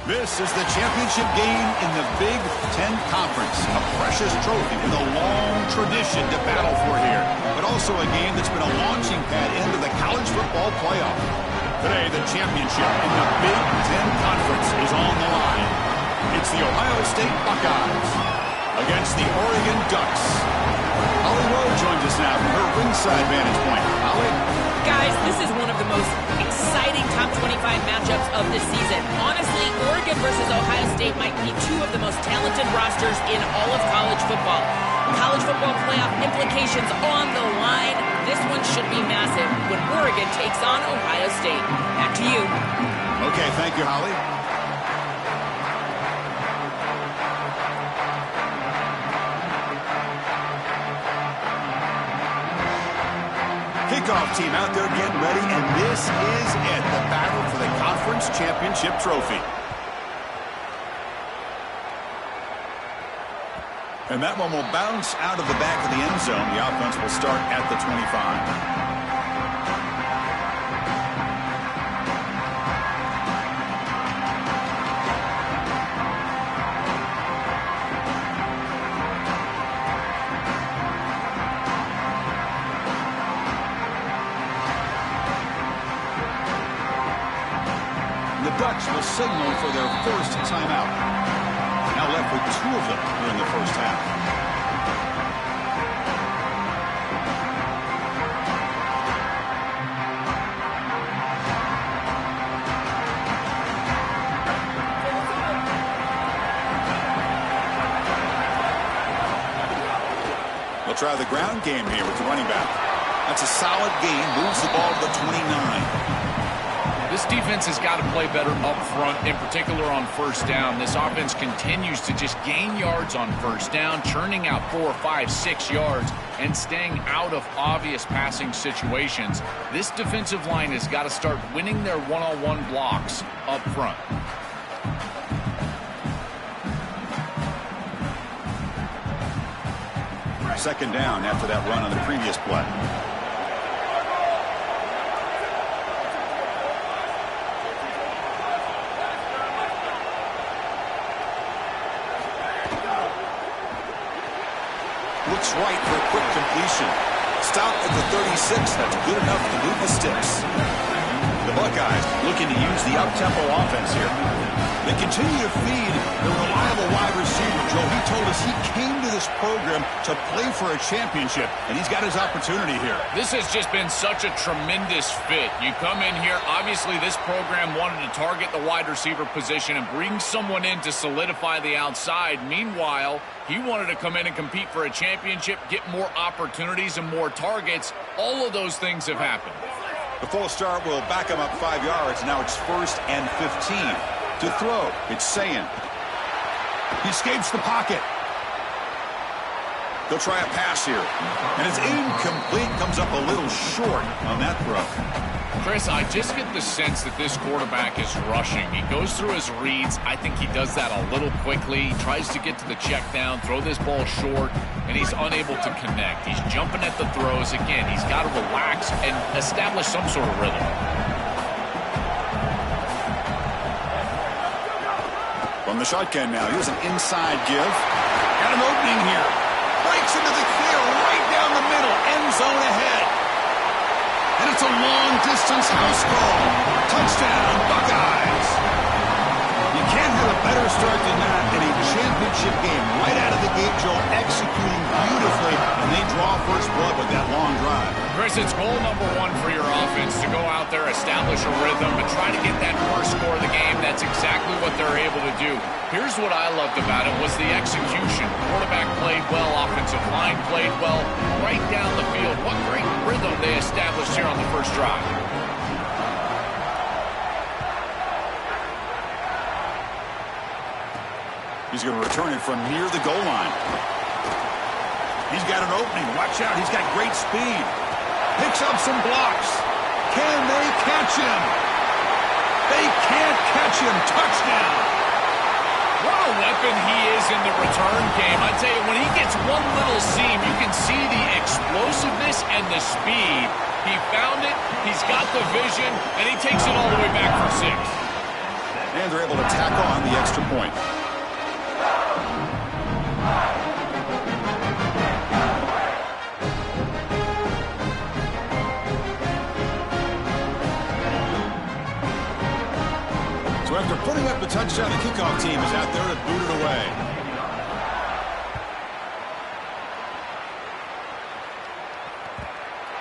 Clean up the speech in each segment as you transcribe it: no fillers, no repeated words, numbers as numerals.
This is the championship game in the Big Ten Conference. A precious trophy with a long tradition to battle for here. But also a game that's been a launching pad into the college football playoff. Today, the championship in the Big Ten Conference is on the line. It's the Ohio State Buckeyes against the Oregon Ducks. Holly Rowe joins us now from her ringside vantage point. Holly? Guys, this is one of the most exciting top 25 matchups of this season. Honestly, Oregon versus Ohio State might be two of the most talented rosters in all of college football. College football playoff implications on the line. This one should be massive when Oregon takes on Ohio State. Back to you. Okay, thank you, Holly. Kickoff team out there getting ready, and this is it, the battle for the conference championship trophy. And that one will bounce out of the back of the end zone. The offense will start at the 25. The Ducks will signal for their first timeout. Now left with two of them here in the first half. We'll try the ground game here with the running back. That's a solid gain, moves the ball to the 29. This defense has got to play better up front, in particular on first down. This offense continues to just gain yards on first down, churning out 4, 5, 6 yards, and staying out of obvious passing situations. This defensive line has got to start winning their one-on-one blocks up front. Second down after that run on the previous play. Looks right for a quick completion. Stopped at the 36. That's good enough to move the sticks. The Buckeyes looking to use the up-tempo offense here. They continue to feed the reliable wide receiver. Joe, he told us he came to this program to play for a championship, and he's got his opportunity here. This has just been such a tremendous fit. You come in here, obviously this program wanted to target the wide receiver position and bring someone in to solidify the outside. Meanwhile, he wanted to come in and compete for a championship, get more opportunities and more targets. All of those things have happened. The full start will back him up 5 yards. Now it's 1st and 15. To throw, it's Sayin. He escapes the pocket. They'll try a pass here. And it's incomplete. Comes up a little short on that throw. Chris, I just get the sense that this quarterback is rushing. He goes through his reads. I think he does that a little quickly. He tries to get to the check down, throw this ball short, and he's unable to connect. He's jumping at the throws. Again, he's got to relax and establish some sort of rhythm. From the shotgun now, here's an inside give. Got an opening here. Breaks into the clear right down the middle. End zone ahead. And it's a long-distance house call. Touchdown, Buckeyes. You can't have a better start than that in a championship game. Right out of the gate, Joe, executing beautifully, and they draw first blood with that long drive. Chris, it's goal number 1 for your offense to go out there, establish a rhythm, and try to get that first score of the game. That's exactly what they're able to do. Here's what I loved about it was the execution. Quarterback played well, offensive line played well, right down the field. What great rhythm they established here on the first drive. He's going to return it from near the goal line. He's got an opening. Watch out. He's got great speed. Picks up some blocks. Can they catch him? They can't catch him. Touchdown. What a weapon he is in the return game. I tell you, when he gets one little seam, you can see the explosiveness and the speed. He found it, he's got the vision, and he takes it all the way back for 6. And they're able to tack on the extra point. So after putting up the touchdown, the kickoff team is out there to boot it away.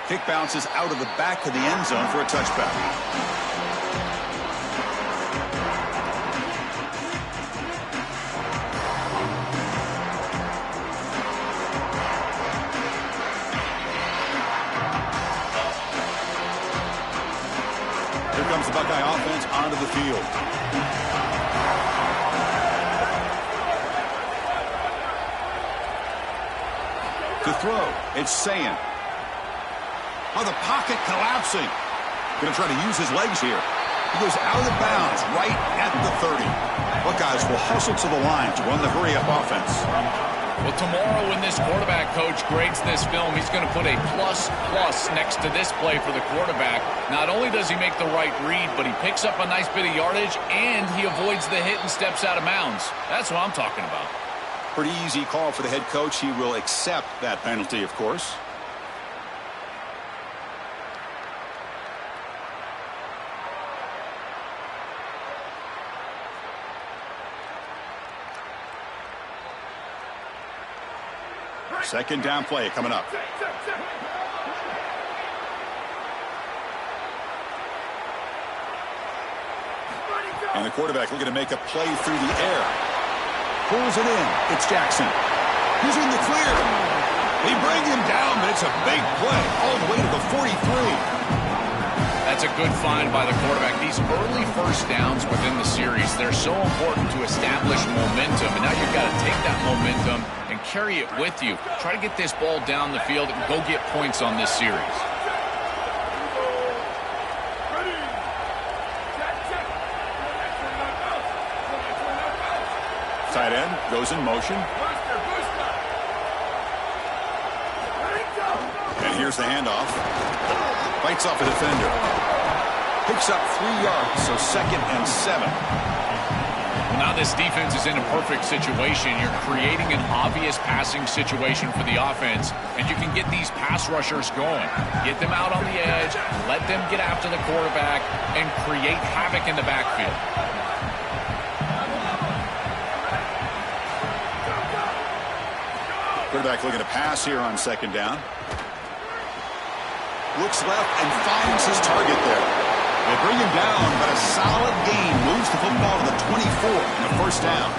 Kick bounces out of the back of the end zone for a touchback. Here comes the Buckeye offense onto the field. To throw, it's Sayin. Oh, the pocket collapsing. Going to try to use his legs here. He goes out of bounds right at the 30. Buckeyes will hustle to the line to run the hurry-up offense. Well, tomorrow when this quarterback coach grades this film, he's going to put a plus next to this play for the quarterback. Not only does he make the right read, but he picks up a nice bit of yardage, and he avoids the hit and steps out of bounds. That's what I'm talking about. Pretty easy call for the head coach. He will accept that penalty, of course. Second down play coming up. And the quarterback looking to make a play through the air. Pulls it in. It's Jackson. He's in the clear. They bring him down, but it's a big play all the way to the 43. That's a good find by the quarterback. These early first downs within the series, they're so important to establish momentum. And now you've got to take that momentum and carry it with you. Try to get this ball down the field and go get points on this series. Tight end goes in motion. And here's the handoff. Fights off a defender. Picks up 3 yards, so 2nd and 7. Well, now this defense is in a perfect situation. You're creating an obvious passing situation for the offense, and you can get these pass rushers going. Get them out on the edge, let them get after the quarterback, and create havoc in the backfield. Quarterback looking to pass here on 2nd down. Looks left and finds his target there. They bring him down, but a solid gain moves the football to the 24 and a first down.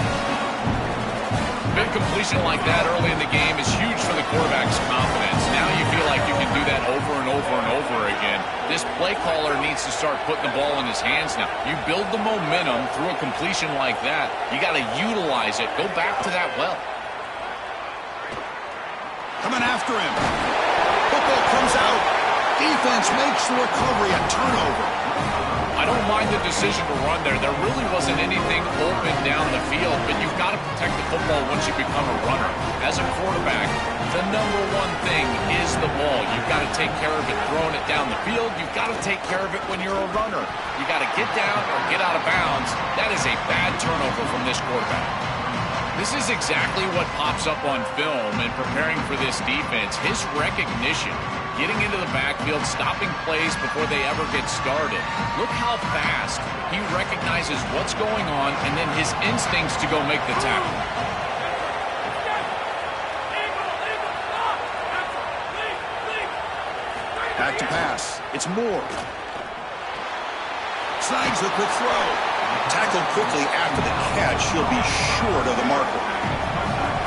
Big completion like that early in the game is huge for the quarterback's confidence. Now you feel like you can do that over and over and over again. This play caller needs to start putting the ball in his hands now. You build the momentum through a completion like that. You got to utilize it. Go back to that well. Coming after him. Football comes out. Defense makes the recovery, a turnover. I don't mind the decision to run there. There really wasn't anything open down the field, but you've got to protect the football once you become a runner. As a quarterback, the number one thing is the ball. You've got to take care of it throwing it down the field. You've got to take care of it when you're a runner. You got to get down or get out of bounds. That is a bad turnover from this quarterback. This is exactly what pops up on film in preparing for this defense. His recognition, getting into the backfield, stopping plays before they ever get started. Look how fast he recognizes what's going on and then his instincts to go make the tackle. Back to pass. It's Moore. Snags the quick throw. Tackled quickly after the catch. He'll be short of the marker.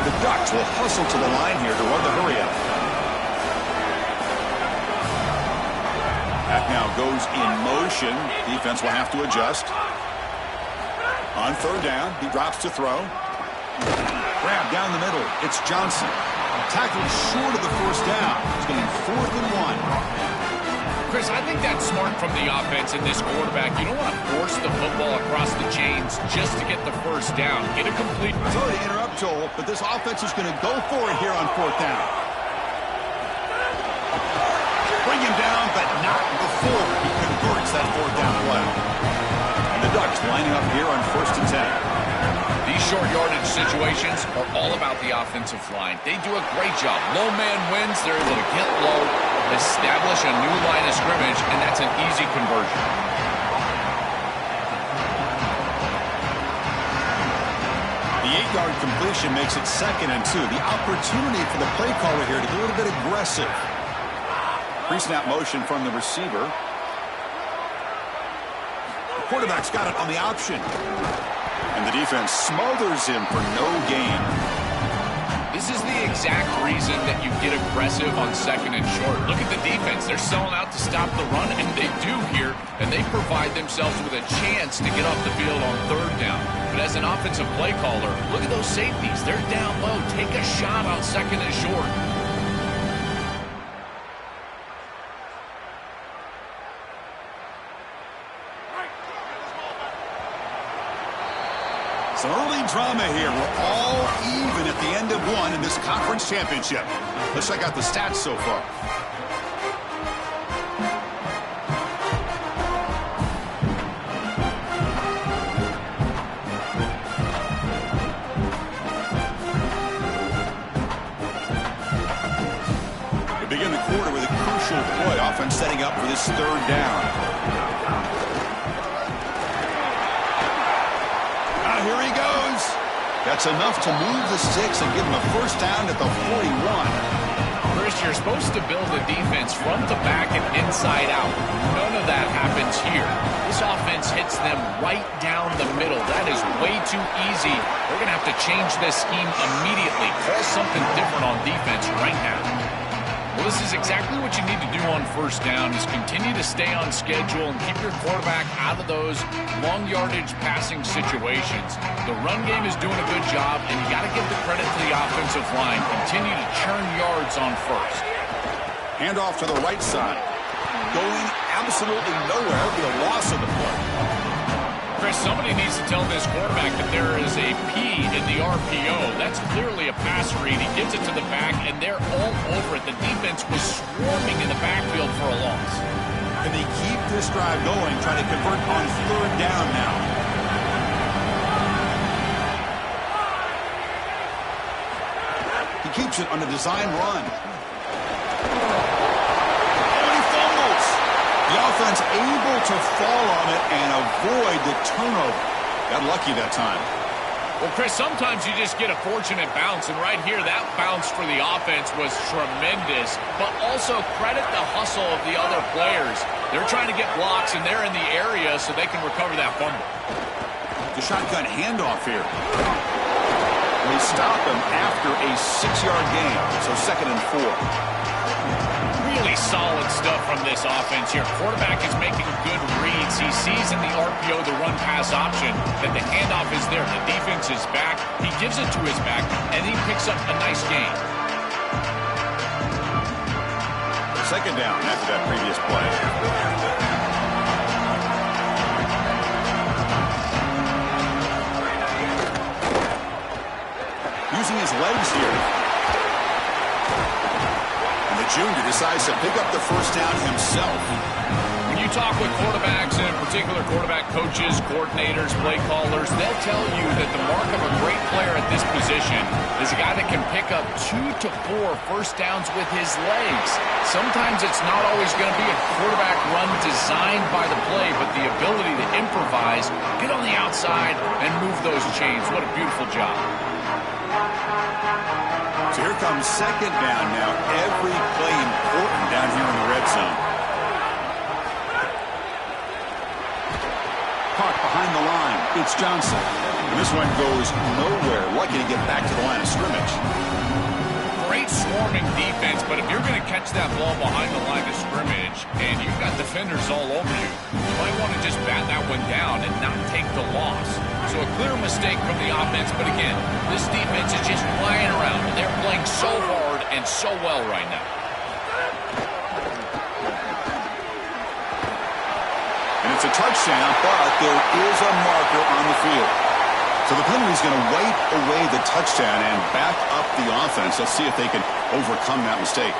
The Ducks will hustle to the line here to run the hurry-up. Back now goes in motion. Defense will have to adjust. On 3rd down, he drops to throw. Grab down the middle. It's Johnson. Tackled short of the first down. He's getting 4th and 1. Chris, I think that's smart from the offense and this quarterback. You don't want to force the football across the chains just to get the first down. Get a complete... Sorry to interrupt, Joel, but this offense is going to go for it here on 4th down. Bring him down, but not before he converts that 4th down play. And the Ducks lining up here on 1st and 10. These short yardage situations are all about the offensive line. They do a great job. Low man wins. They're able to get low, establish a new line of scrimmage, and that's an easy conversion. The 8-yard completion makes it 2nd and 2. The opportunity for the play caller here to be a little bit aggressive. Pre-snap motion from the receiver. The quarterback's got it on the option. And the defense smothers him for no gain. This is the exact reason that you get aggressive on 2nd and short. Look at the defense. They're selling out to stop the run, and they do here, and they provide themselves with a chance to get off the field on 3rd down. But as an offensive play caller, look at those safeties. They're down low. Take a shot on 2nd and short. Some early drama here. We're all even at the end of one in this conference championship. Let's check out the stats so far. We begin the quarter with a crucial play. Offense setting up for this 3rd down. Here he goes. That's enough to move the sticks and give him a 1st down at the 41. Chris, you're supposed to build a defense front to back and inside out. None of that happens here. This offense hits them right down the middle. That is way too easy. They're going to have to change this scheme immediately. Call something different on defense right now. Well, this is exactly what you need to do on 1st down is continue to stay on schedule and keep your quarterback out of those long yardage passing situations. The run game is doing a good job, and you got to give the credit to the offensive line. Continue to churn yards on 1st. Handoff to the right side. Going absolutely nowhere for the loss of the play. Chris, somebody needs to tell this quarterback that there is a P in the RPO. That's clearly a pass read. He gets it to the back, and they're all over it. The defense was swarming in the backfield for a loss. Can they keep this drive going, trying to convert on 3rd down now? He keeps it on a design run. The offense able to fall on it and avoid the turnover. Got lucky that time. Well, Chris, sometimes you just get a fortunate bounce, and right here, that bounce for the offense was tremendous, but also credit the hustle of the other players. They're trying to get blocks, and they're in the area so they can recover that fumble. The shotgun handoff here. They stop him after a 6-yard gain, so 2nd and 4. Really solid stuff from this offense here. Quarterback is making good reads. He sees in the RPO the run-pass option that the handoff is there. The defense is back. He gives it to his back, and he picks up a nice gain. 2nd down after that previous play. Using his legs here. Junior decides to pick up the 1st down himself. When you talk with quarterbacks, and in particular quarterback coaches, coordinators, play callers, they'll tell you that the mark of a great player at this position is a guy that can pick up 2 to 4 1st downs with his legs. Sometimes it's not always going to be a quarterback run designed by the play, but the ability to improvise, get on the outside, and move those chains. What a beautiful job. So here comes 2nd down now. Every play important down here in the red zone. Caught behind the line. It's Johnson. And this one goes nowhere. Lucky to get back to the line of scrimmage. Great swarming defense, but if you're going to catch that ball behind the line of scrimmage and you've got defenders all over you, you might want to just bat that one down and not take the loss. So a clear mistake from the offense, but again, this defense is just flying around, and they're playing so hard and so well right now. And it's a touchdown, but there is a marker on the field. So the penalty is going to wipe away the touchdown and back up the offense. Let's see if they can overcome that mistake.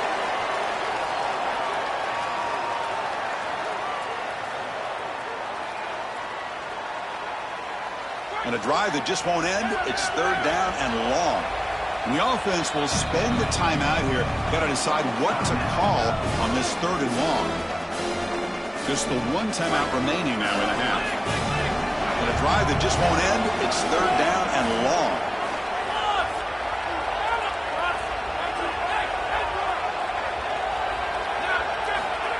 And a drive that just won't end. It's third down and long. And the offense will spend the timeout here. Got to decide what to call on this third and long. Just the one timeout remaining now in a half. And a drive that just won't end. It's third down and long.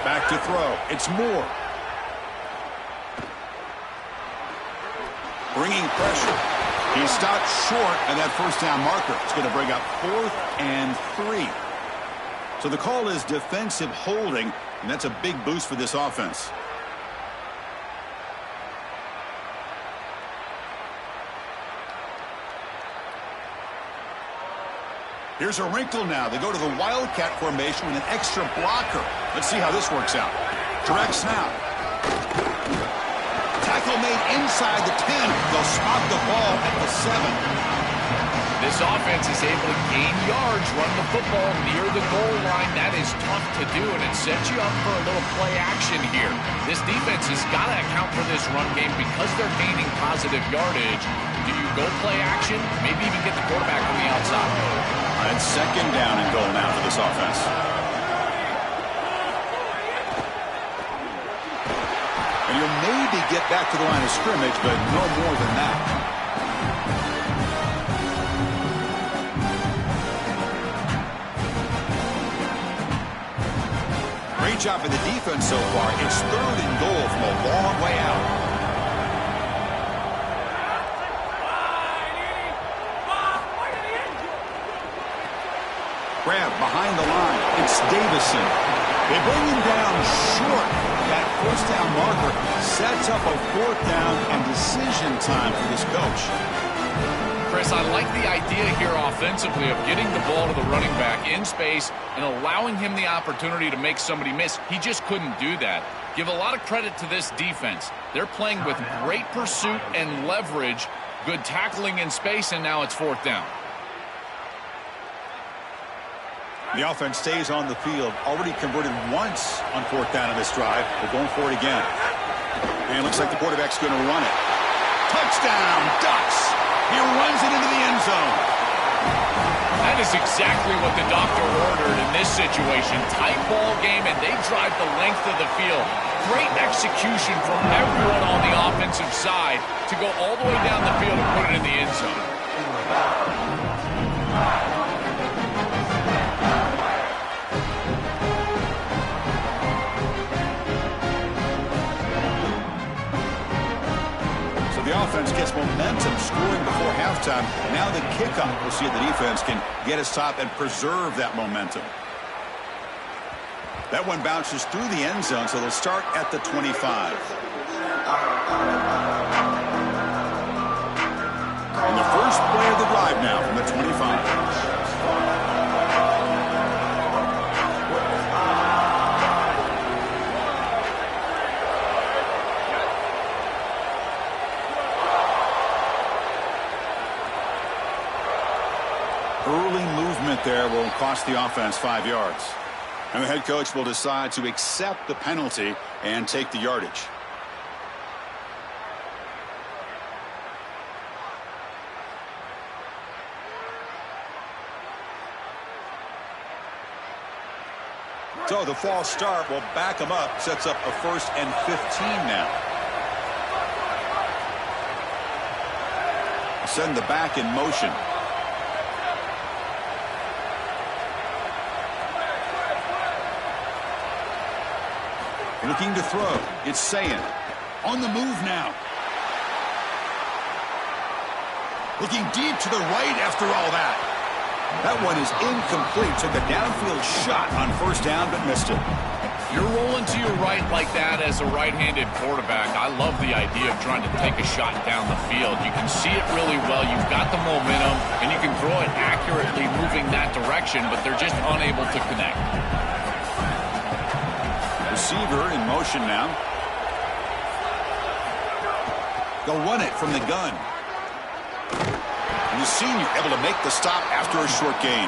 Back to throw. It's Moore. Bringing pressure. He stopped short of that first down marker. It's going to bring up 4th and 3. So the call is defensive holding, and that's a big boost for this offense. Here's a wrinkle now. They go to the Wildcat formation with an extra blocker. Let's see how this works out. Direct snap. Tackle made inside the 10. They'll spot the ball at the 7. This offense is able to gain yards, run the football near the goal line. That is tough to do, and it sets you up for a little play action here. This defense has got to account for this run game because they're gaining positive yardage. Do you go play action? Maybe even get the quarterback on the outside. It's second down and goal now for this offense. And you'll maybe get back to the line of scrimmage, but no more than that. Great job for the defense so far. It's third and goal from a long way out. Grab behind the line. It's Davison. They bring him down short. That first down marker sets up a 4th down and decision time for this coach. Chris, I like the idea here offensively of getting the ball to the running back in space and allowing him the opportunity to make somebody miss. He just couldn't do that. Give a lot of credit to this defense. They're playing with great pursuit and leverage, good tackling in space, and now it's 4th down. The offense stays on the field. Already converted once on 4th down of this drive. They're going for it again. And it looks like the quarterback's going to run it. Touchdown, Ducks! He runs it into the end zone. That is exactly what the doctor ordered in this situation. Tight ball game, and they drive the length of the field. Great execution from everyone on the offensive side to go all the way down the field and put it in the end zone. The offense gets momentum scoring before halftime. Now the kickoff. We'll see if the defense can get a stop and preserve that momentum. That one bounces through the end zone, so they'll start at the 25. And the first play of the drive now from the 25. Early movement there will cost the offense 5 yards. And the head coach will decide to accept the penalty and take the yardage. So the false start will back him up, sets up a 1st and 15 now. Send the back in motion. Looking to throw. It's Sayan. On the move now. Looking deep to the right after all that. That one is incomplete. Took a downfield shot on 1st down, but missed it. You're rolling to your right like that as a right-handed quarterback. I love the idea of trying to take a shot down the field. You can see it really well. You've got the momentum, and you can throw it accurately moving that direction, but they're just unable to connect. Receiver in motion now. They'll run it from the gun. And the senior able to make the stop after a short gain.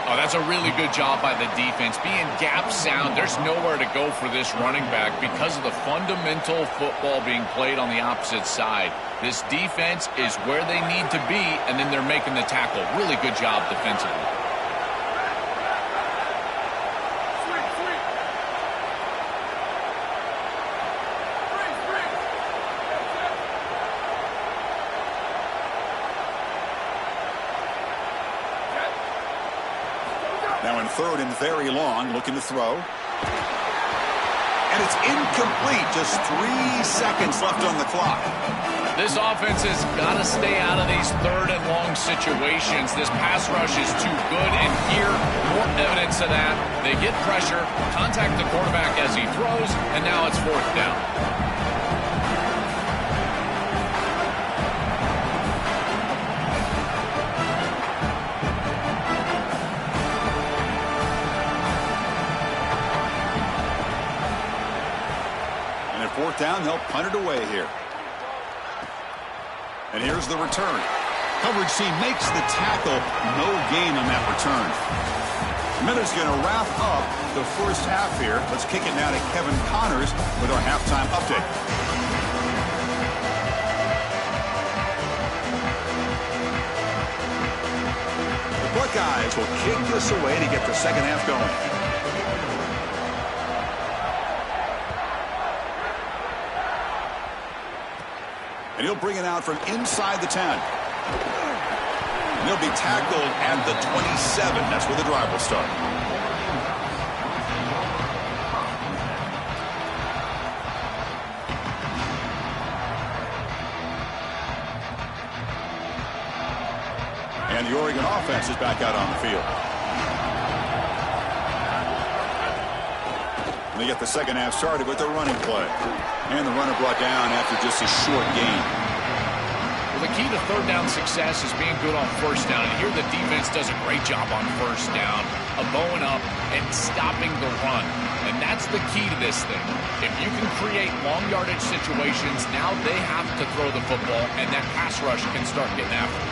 Oh, that's a really good job by the defense. Being gap sound, there's nowhere to go for this running back because of the fundamental football being played on the opposite side. This defense is where they need to be, and then they're making the tackle. Really good job defensively. Now in third and very long, looking to throw. And it's incomplete. Just 3 seconds left on the clock. This offense has got to stay out of these third and long situations. This pass rush is too good, and here, more evidence of that. They get pressure, contact the quarterback as he throws, and now it's fourth down. Fourth down, they'll punt it away here. And here's the return. Coverage team makes the tackle. No gain on that return. Minute's going to wrap up the first half here. Let's kick it now to Kevin Connors with our halftime update. The Buckeyes will kick this away to get the second half going. And he'll bring it out from inside the 10. And he'll be tackled at the 27. That's where the drive will start. And the Oregon offense is back out on the field. And they get the second half started with the running play. And the runner brought down after just a short gain. Well, the key to third down success is being good on first down. And here the defense does a great job on first down of bowing up and stopping the run. And that's the key to this thing. If you can create long yardage situations, now they have to throw the football, and that pass rush can start getting after it.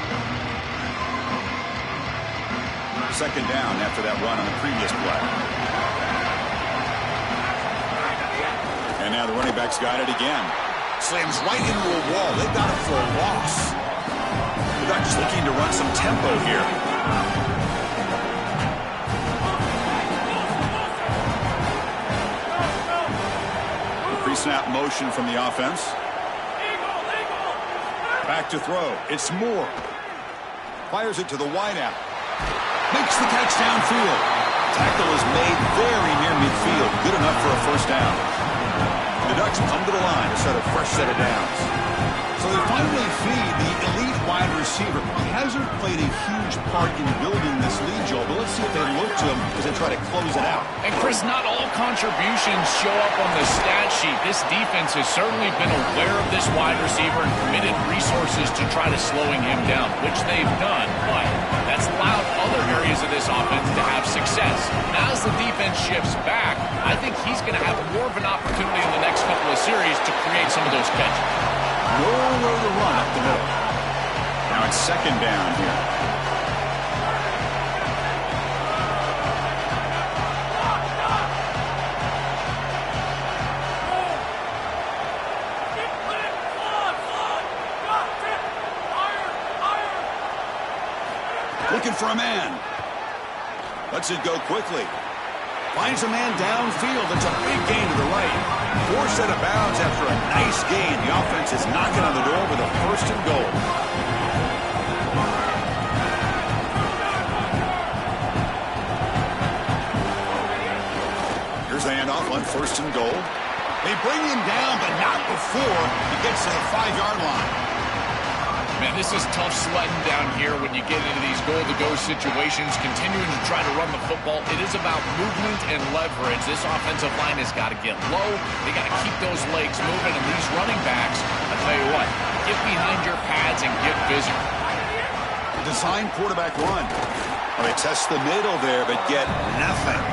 Second down after that run on the previous play. And now the running back's got it again. Slams right into a wall. They've got it for a loss. The Ducks looking to run some tempo here. Pre-snap motion from the offense. Back to throw. It's Moore. Fires it to the wideout. Makes the catch downfield. Tackle is made very near midfield. Good enough for a first down. The Ducks come to the line to set a fresh set of downs. So they finally feed the elite wide receiver. He hasn't played a huge part in building this lead, Joel, but let's see if they look to him as they try to close it out. And Chris, not all contributions show up on the stat sheet. This defense has certainly been aware of this wide receiver and committed resources to try to slowing him down, which they've done, but that's allowed other areas of this offense to have success. Now as the defense shifts back, I think he's going to have more of an opportunity in the next couple of series to create some of those catches. Nowhere to run up the middle. Now it's second down here. Looking for a man. Lets it go quickly. Finds a man downfield. It's a big gain to the right. Forced out of bounds after a nice gain. The offense is knocking on the door with a first and goal. Here's the handoff on first and goal. They bring him down, but not before he gets to the 5-yard line. Man, this is tough sledding down here when you get into these goal-to-go situations, continuing to try to run the football. It is about movement and leverage. This offensive line has got to get low. They got to keep those legs moving, and these running backs, I'll tell you what, get behind your pads and get busy. Design quarterback run. Well, they test the middle there, but get nothing.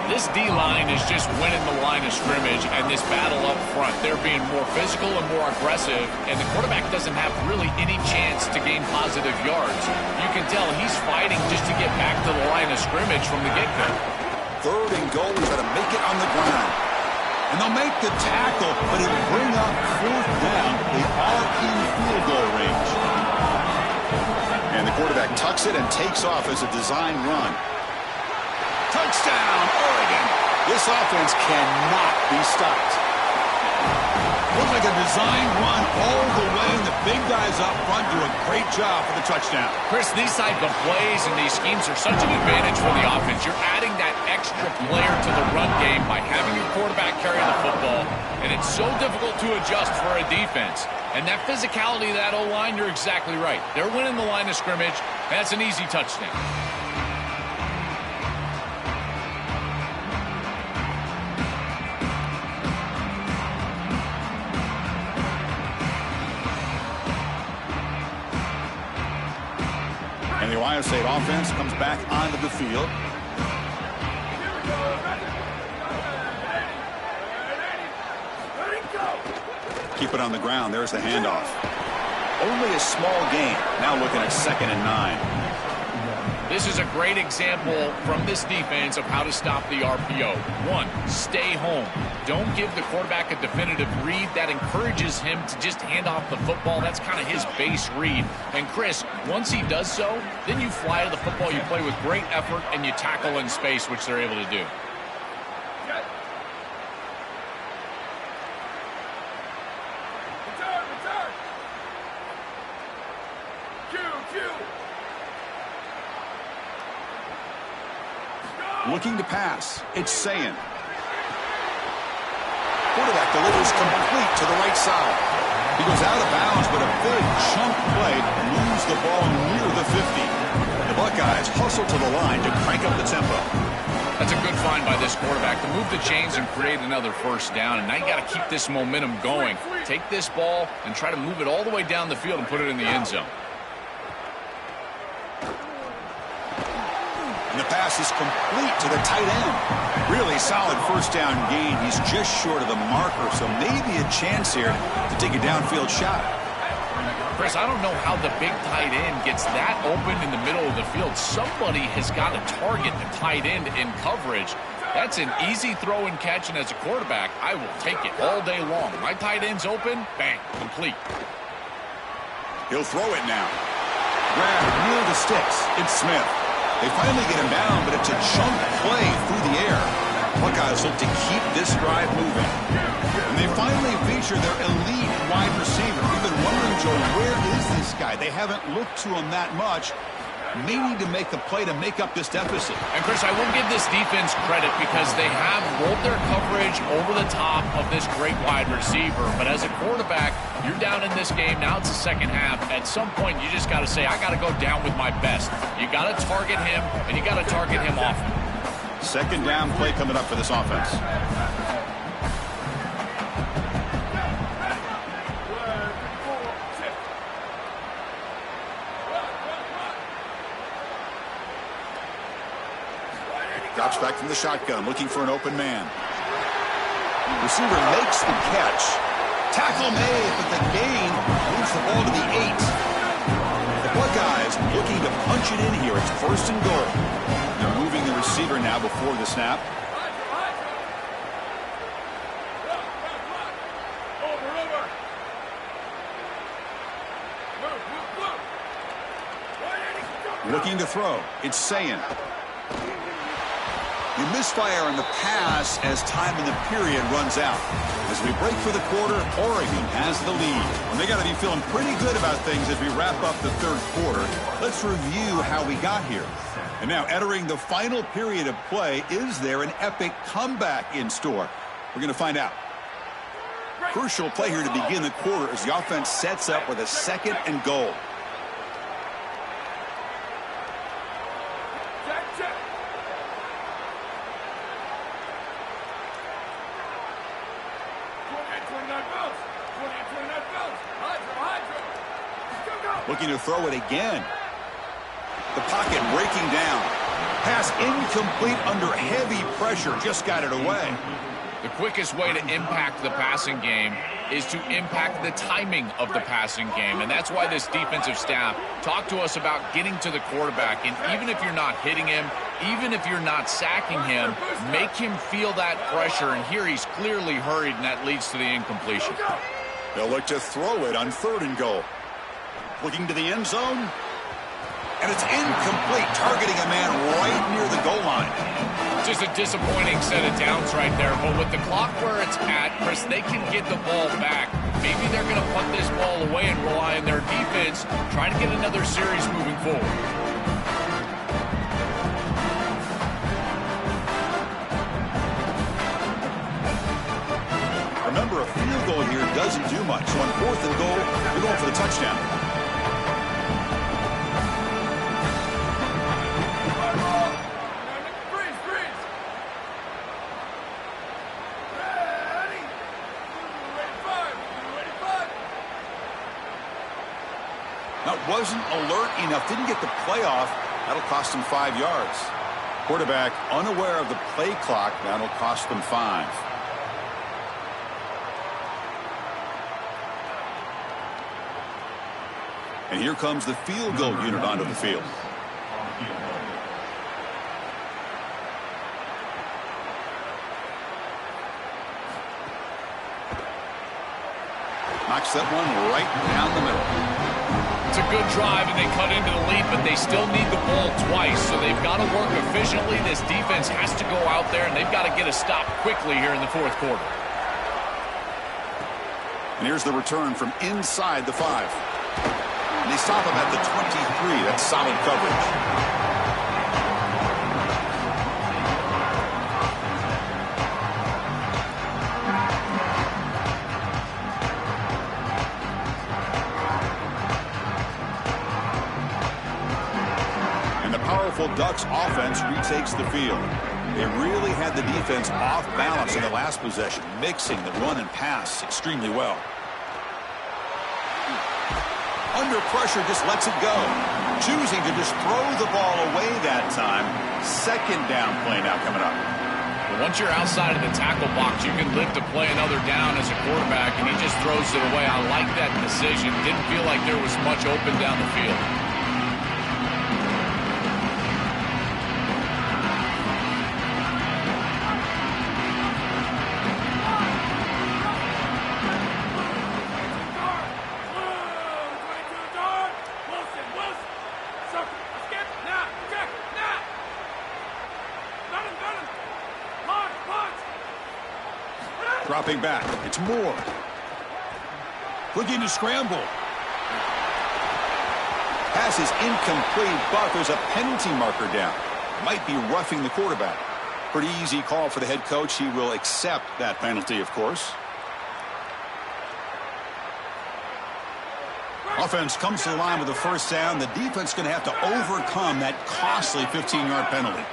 This D-line is just winning the line of scrimmage, and this battle up front, they're being more physical and more aggressive, and the quarterback doesn't have really any chance to gain positive yards. You can tell he's fighting just to get back to the line of scrimmage from the get-go. 3rd and goal, he's got to make it on the ground. And they'll make the tackle, but it'll bring up 4th down. They are in field goal range. And the quarterback tucks it and takes off as a design run. Touchdown, Oregon. This offense cannot be stopped. Looks like a design run all the way, and the big guys up front do a great job for the touchdown. Chris, these type of plays and these schemes are such an advantage for the offense. You're adding that extra player to the run game by having your quarterback carry the football, and it's so difficult to adjust for a defense. And that physicality of that O-line, you're exactly right. They're winning the line of scrimmage. That's an easy touchdown. And the Ohio State offense comes back onto the field. Keep it on the ground. There's the handoff. Only a small gain. Now looking at 2nd and 9. This is a great example from this defense of how to stop the RPO. 1, stay home. Don't give the quarterback a definitive read. That encourages him to just hand off the football. That's kind of his base read. And Chris, once he does so, then you fly to the football. You play with great effort, and you tackle in space, which they're able to do. Looking to pass. It's Sayin. Quarterback delivers complete to the right side. He goes out of bounds, but a big chunk play moves the ball near the 50. The Buckeyes hustle to the line to crank up the tempo. That's a good find by this quarterback to move the chains and create another 1st down. And now you got to keep this momentum going. Take this ball and try to move it all the way down the field and put it in the end zone. And the pass is complete to the tight end. Really solid 1st down gain. He's just short of the marker, so maybe a chance here to take a downfield shot. Chris, I don't know how the big tight end gets that open in the middle of the field. Somebody has got to target the tight end in coverage. That's an easy throw and catch, and as a quarterback, I will take it all day long. My tight end's open, bang, complete. He'll throw it now. Grab near the sticks. It's Smith. They finally get him down, but it's a chunk play through the air. Buckeyes look to keep this drive moving. And they finally feature their elite wide receiver. We've been wondering, Joe, where is this guy? They haven't looked to him that much. May need to make the play to make up this deficit. And, Chris, I will give this defense credit because they have rolled their coverage over the top of this great wide receiver. But as a quarterback, you're down in this game. Now it's the 2nd half. At some point, you just got to say, I got to go down with my best. You got to target him, and you got to target him often. 2nd down play coming up for this offense. Drops back from the shotgun, looking for an open man. Receiver makes the catch. Tackle made, but the gain moves the ball to the 8. The Buckeyes looking to punch it in here. It's 1st and goal. They're moving the receiver now before the snap. Looking to throw. It's Sayin. You misfire on the pass as time in the period runs out. As we break for the quarter, Oregon has the lead. And they got to be feeling pretty good about things as we wrap up the 3rd quarter. Let's review how we got here. And now, entering the final period of play, is there an epic comeback in store? We're going to find out. Crucial play here to begin the quarter as the offense sets up with a 2nd and goal. Looking to throw it again. The pocket breaking down. Pass incomplete under heavy pressure. Just got it away. The quickest way to impact the passing game is to impact the timing of the passing game. And that's why this defensive staff talked to us about getting to the quarterback. And even if you're not hitting him, even if you're not sacking him, make him feel that pressure. And here he's clearly hurried, and that leads to the incompletion. They'll look to throw it on 3rd and goal. Looking to the end zone. And it's incomplete, targeting a man right near the goal line. Just a disappointing set of downs right there. But with the clock where it's at, Chris, they can get the ball back. Maybe they're going to punt this ball away and rely on their defense, trying to get another series moving forward. Remember, a field goal here doesn't do much. So on 4th and goal, you're going for the touchdown. Wasn't alert enough, didn't get the play off. That'll cost him 5 yards. Quarterback unaware of the play clock. That'll cost them 5. And here comes the field goal unit onto the field. Knocks that one right down the middle. It's a good drive, and they cut into the lead, but they still need the ball twice, so they've got to work efficiently. This defense has to go out there, and they've got to get a stop quickly here in the 4th quarter. And here's the return from inside the 5. And they stop him at the 23. That's solid coverage. Ducks offense retakes the field. They really had the defense off balance in the last possession, mixing the run and pass extremely well. Under pressure, just lets it go. Choosing to just throw the ball away that time. 2nd down play now coming up. Well, once you're outside of the tackle box, you can live to play another down as a quarterback, and he just throws it away. I like that decision. Didn't feel like there was much open down the field. Dropping back. It's Moore. Looking to scramble. Pass is incomplete, but there's a penalty marker down. Might be roughing the quarterback. Pretty easy call for the head coach. He will accept that penalty, of course. Offense comes to the line with a 1st down. The defense going to have to overcome that costly 15-yard penalty.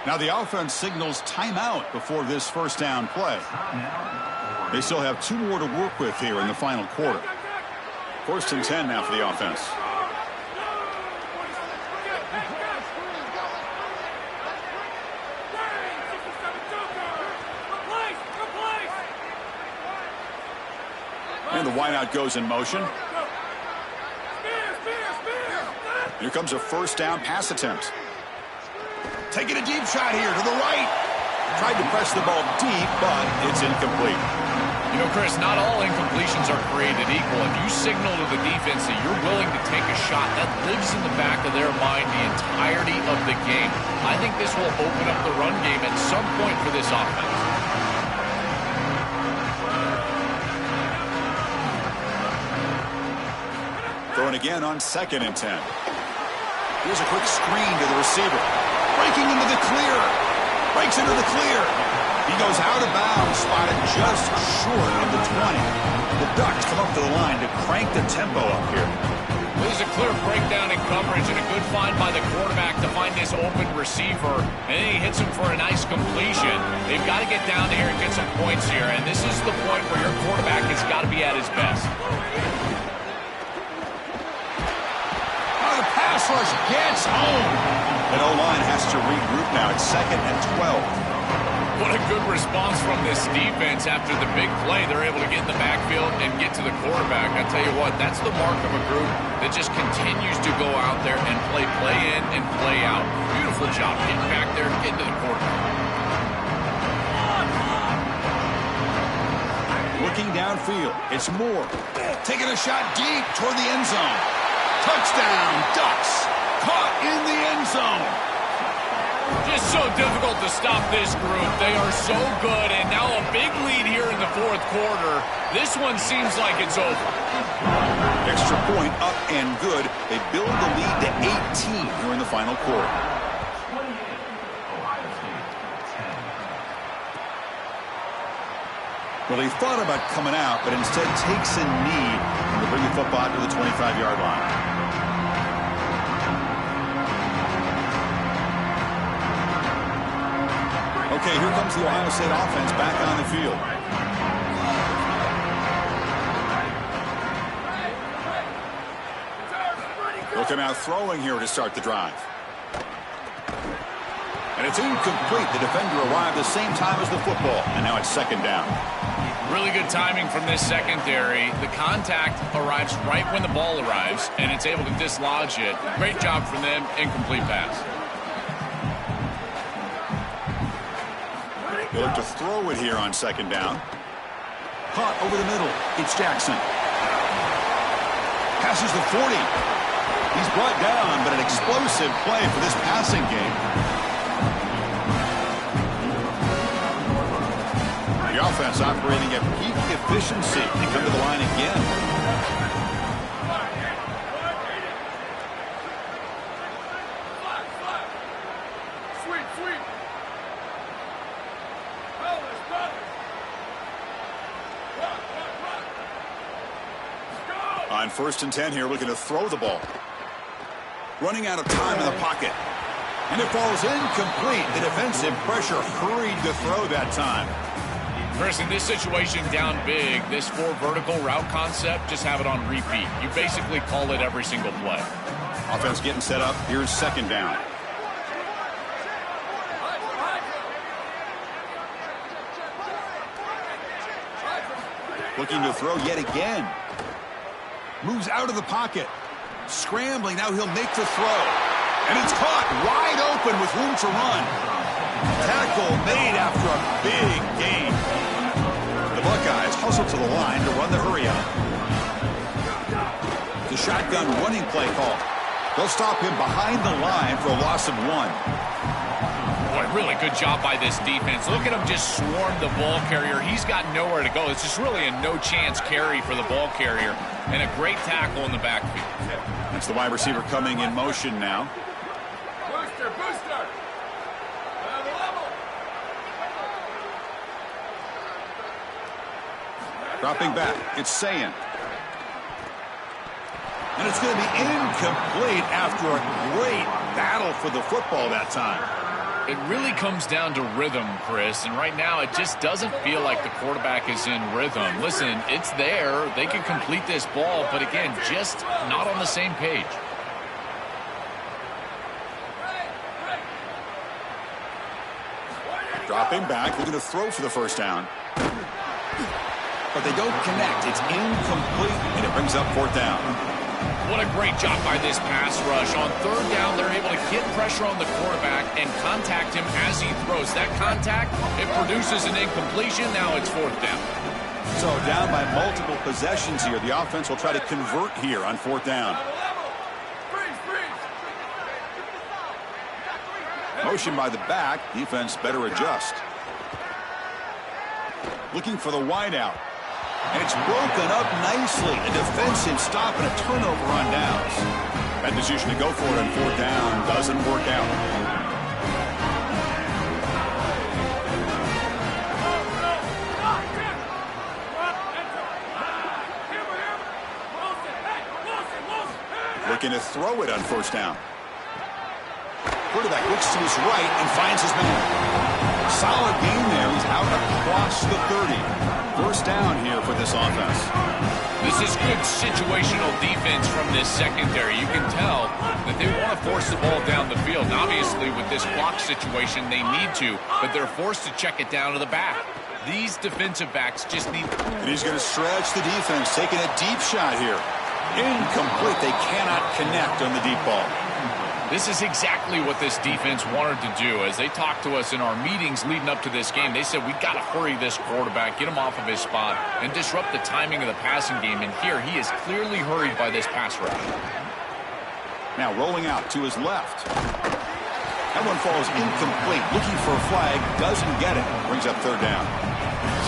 Now the offense signals timeout before this 1st down play. They still have 2 more to work with here in the final quarter. 1st and 10 now for the offense. And the wideout goes in motion. Here comes a 1st down pass attempt. Taking a deep shot here to the right. Tried to press the ball deep, but it's incomplete. You know, Chris, not all incompletions are created equal. If you signal to the defense that you're willing to take a shot, that lives in the back of their mind the entirety of the game. I think this will open up the run game at some point for this offense. Throwing again on 2nd and 10. Here's a quick screen to the receiver. Breaking into the clear. Breaks into the clear. He goes out of bounds, spotted just short of the 20. The Ducks come up to the line to crank the tempo up here. Well, there's a clear breakdown in coverage and a good find by the quarterback to find this open receiver. And then he hits him for a nice completion. They've got to get down here and get some points here. And this is the point where your quarterback has got to be at his best. The pass rush gets home. And O-line has to regroup now. It's 2nd and 12. What a good response from this defense after the big play. They're able to get in the backfield and get to the quarterback. I tell you what, that's the mark of a group that just continues to go out there and play in and play out. Beautiful job getting back there, getting to the quarterback. Looking downfield, it's Moore. Taking a shot deep toward the end zone. Touchdown, Ducks. Caught in the end zone. Just so difficult to stop this group. They are so good, and now a big lead here in the 4th quarter. This one seems like it's over. Extra point up and good. They build the lead to 18 here in the final quarter. Well, he thought about coming out, but instead takes a knee and will bring the football to the 25-yard line. Okay, here comes the Ohio State offense back on the field. They'll come out throwing here to start the drive. And it's incomplete. The defender arrived the same time as the football, and now it's 2nd down. Really good timing from this secondary. The contact arrives right when the ball arrives, and it's able to dislodge it. Great job from them. Incomplete pass. They look to throw it here on 2nd down. Caught over the middle. It's Jackson. Passes the 40. He's brought down, but an explosive play for this passing game. The offense operating at peak efficiency. They come to the line again. On 1st and 10 here, looking to throw the ball. Running out of time in the pocket. And it falls incomplete. The defensive pressure hurried to throw that time. Chris, in this situation down big, this 4 vertical route concept, just have it on repeat. You basically call it every single play. Offense getting set up. Here's 2nd down. Looking to throw yet again. Moves out of the pocket. Scrambling. Now he'll make the throw. And it's caught wide open with room to run. Tackle made after a big gain. The Buckeyes hustle to the line to run the hurry up. The shotgun running play call. They'll stop him behind the line for a loss of 1. Boy, really good job by this defense. Look at him just swarm the ball carrier. He's got nowhere to go. It's just really a no-chance carry for the ball carrier. And a great tackle in the backfield. That's the wide receiver coming in motion now. Booster, booster. Dropping back. It's Sayin. And it's going to be incomplete after a great battle for the football that time. It really comes down to rhythm, Chris, and right now it just doesn't feel like the quarterback is in rhythm. Listen, it's there. They can complete this ball, but again, just not on the same page. Dropping back, looking to throw for the 1st down. But they don't connect. It's incomplete, and it brings up 4th down. What a great job by this pass rush. On 3rd down, they're able to get pressure on the quarterback and contact him as he throws. That contact, it produces an incompletion. Now it's 4th down. So down by multiple possessions here. The offense will try to convert here on 4th down. Motion by the back. Defense better adjust. Looking for the wideout. And it's broken up nicely. A defensive stop and a turnover on downs. That decision to go for it on 4th down doesn't work out. Looking to throw it on first down. Quarterback looks to his right and finds his man. Solid gain there. He's out across the 30. First down here for this offense. This is good situational defense from this secondary. You can tell that they want to force the ball down the field. And obviously, with this clock situation, they need to, but they're forced to check it down to the back. These defensive backs just need... And he's going to stretch the defense, taking a deep shot here. Incomplete. They cannot connect on the deep ball. This is exactly what this defense wanted to do. As they talked to us in our meetings leading up to this game, they said, we got to hurry this quarterback, get him off of his spot, and disrupt the timing of the passing game. And here, he is clearly hurried by this pass rush. Now rolling out to his left. That one falls incomplete. Looking for a flag, doesn't get it. Brings up third down.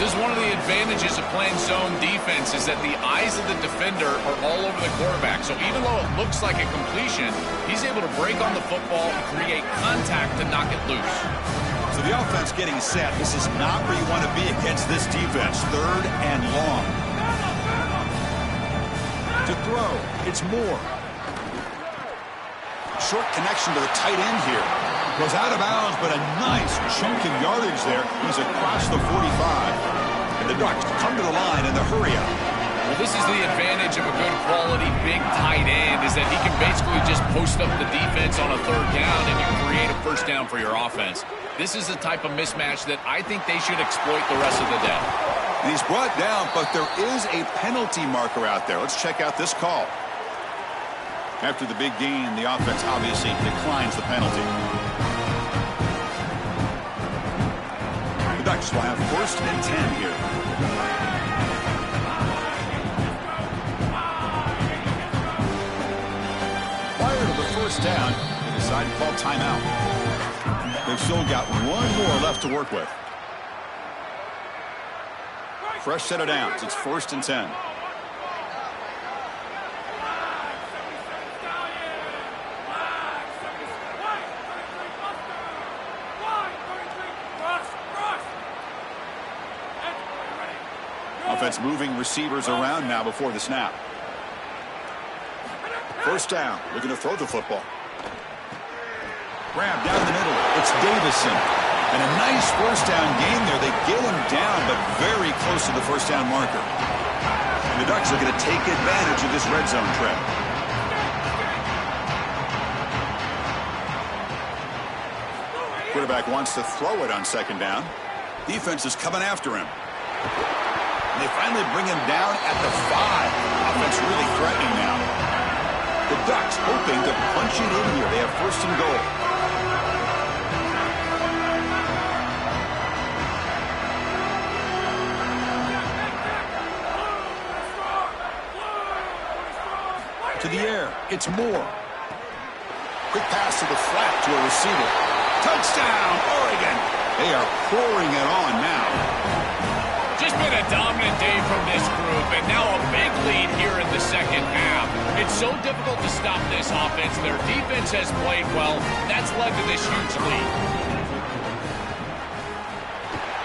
This is one of the advantages of playing zone defense is that the eyes of the defender are all over the quarterback. So even though it looks like a completion, he's able to break on the football and create contact to knock it loose. So the offense getting set. This is not where you want to be against this defense. Third and long. To throw, it's Moore. Short connection to the tight end here. Goes out of bounds, but a nice chunk of yardage there. He's across the 45. And the Ducks come to the line in the hurry-up. Well, this is the advantage of a good quality big tight end is that he can basically just post up the defense on a third down and you create a first down for your offense. This is the type of mismatch that I think they should exploit the rest of the day. And he's brought down, but there is a penalty marker out there. Let's check out this call. After the big gain, the offense obviously declines the penalty. The Ducks will have first and 10 here. Prior to the first down, they decide to call timeout. They've still got one more left to work with. Fresh set of downs. It's first and 10. Offense moving receivers around now before the snap. First down. Looking to throw the football. Grab down the middle. It's Davison. And a nice first down gain there. They get him down, but very close to the first down marker. And the Ducks are going to take advantage of this red zone trap. Quarterback wants to throw it on second down. Defense is coming after him. And they finally bring him down at the 5. Offense really threatening now. The Ducks hoping to punch it in here. They have first and goal. To the air. It's Moore. Quick pass to the flat to a receiver. Touchdown, Oregon. They are pouring it on now. Just been a dominant day from this group, and now a big lead here in the second half. It's so difficult to stop this offense. Their defense has played well. That's led to this huge lead.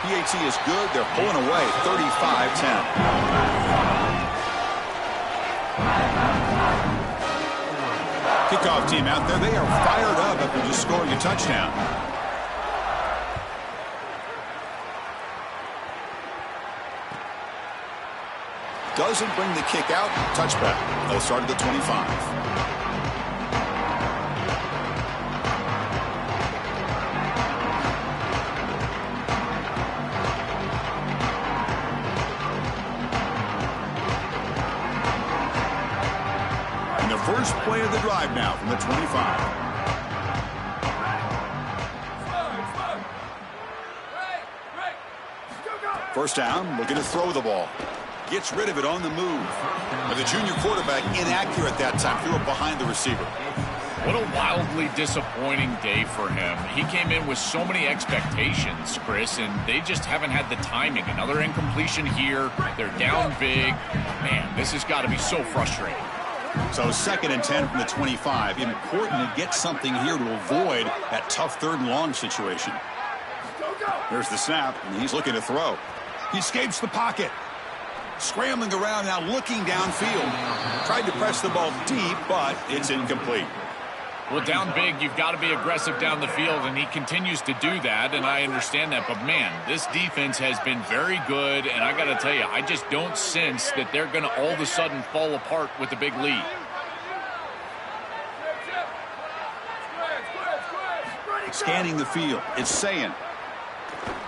PAT is good. They're pulling away 35-10. Kickoff team out there. They are fired up after just scoring a touchdown. Doesn't bring the kick out. Touchback. They'll start at the 25. And the first play of the drive now from the 25. First down, looking to throw the ball. Gets rid of it on the move. But the junior quarterback inaccurate that time. Threw it behind the receiver. What a wildly disappointing day for him. He came in with so many expectations, Chris, and they just haven't had the timing. Another incompletion here. They're down big. Man, this has got to be so frustrating. So second and 10 from the 25. Important to get something here to avoid that tough third and long situation. There's the snap, and he's looking to throw. He escapes the pocket. Scrambling around now, looking downfield. Tried to press the ball deep, but it's incomplete. Well, down big, you've got to be aggressive down the field, and he continues to do that, and I understand that. But, man, this defense has been very good, and I got to tell you, I just don't sense that they're going to all of a sudden fall apart with a big lead. Scanning the field, it's Sayin.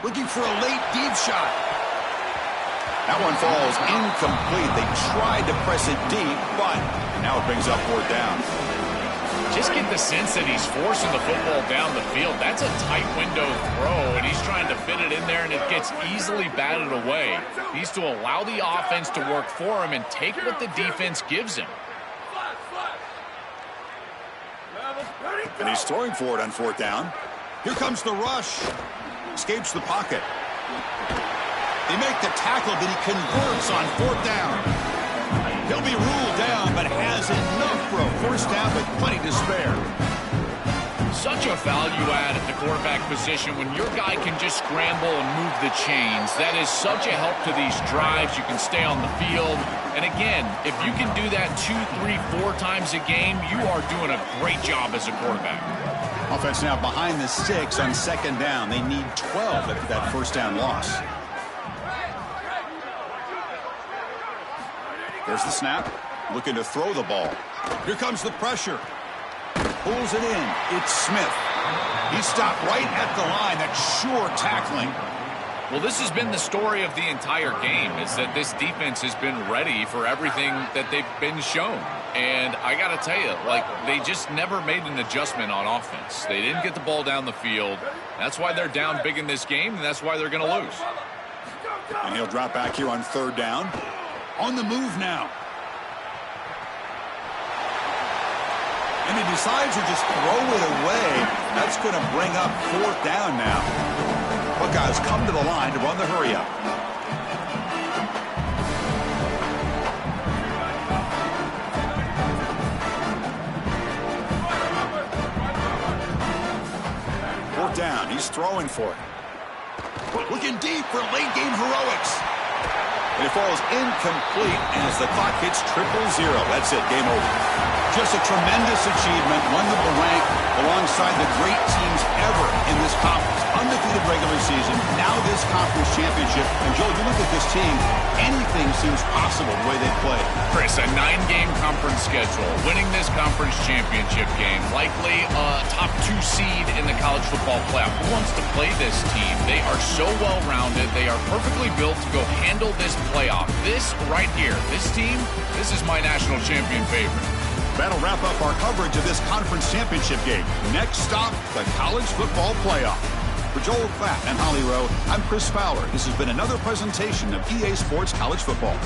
Looking for a late deep shot. That one falls incomplete. They tried to press it deep, but now it brings up 4th down. Just get the sense that he's forcing the football down the field. That's a tight window throw, and he's trying to fit it in there, and it gets easily batted away. He needs to allow the offense to work for him and take what the defense gives him. And he's throwing for it on 4th down. Here comes the rush. Escapes the pocket. They make the tackle, but he converts on 4th down. He'll be ruled down, but has enough for a 1st down with plenty to spare. Such a value add at the quarterback position when your guy can just scramble and move the chains. That is such a help to these drives. You can stay on the field. And again, if you can do that 2, 3, 4 times a game, you are doing a great job as a quarterback. Offense now behind the 6 on 2nd down. They need 12 after that 1st down loss. There's the snap. Looking to throw the ball. Here comes the pressure. Pulls it in. It's Smith. He stopped right at the line. That's sure tackling. Well, this has been the story of the entire game, is that this defense has been ready for everything that they've been shown. And I got to tell you, like, they just never made an adjustment on offense. They didn't get the ball down the field. That's why they're down big in this game, and that's why they're going to lose. And he'll drop back here on 3rd down. On the move now. And he decides to just throw it away. That's going to bring up 4th down now. Buckeyes come to the line to run the hurry-up. Fourth down. He's throwing for it. Looking deep for late-game heroics. And it falls incomplete as the clock hits 000. That's it. Game over. Just a tremendous achievement. Won the rank alongside the great teams ever in this conference. Undefeated regular season. Now this conference championship. And Joe, you look at this team, anything seems possible the way they play. Chris, a 9-game conference schedule. Winning this conference championship game. Likely a top 2 seed in the college football playoff. Who wants to play this team? They are so well-rounded. They are perfectly built to go handle this playoff. This right here, this team, this is my national champion favorite. That'll wrap up our coverage of this conference championship game. Next stop, the college football playoff. For Joel Klatt and Holly Rowe, I'm Chris Fowler. This has been another presentation of EA Sports College Football.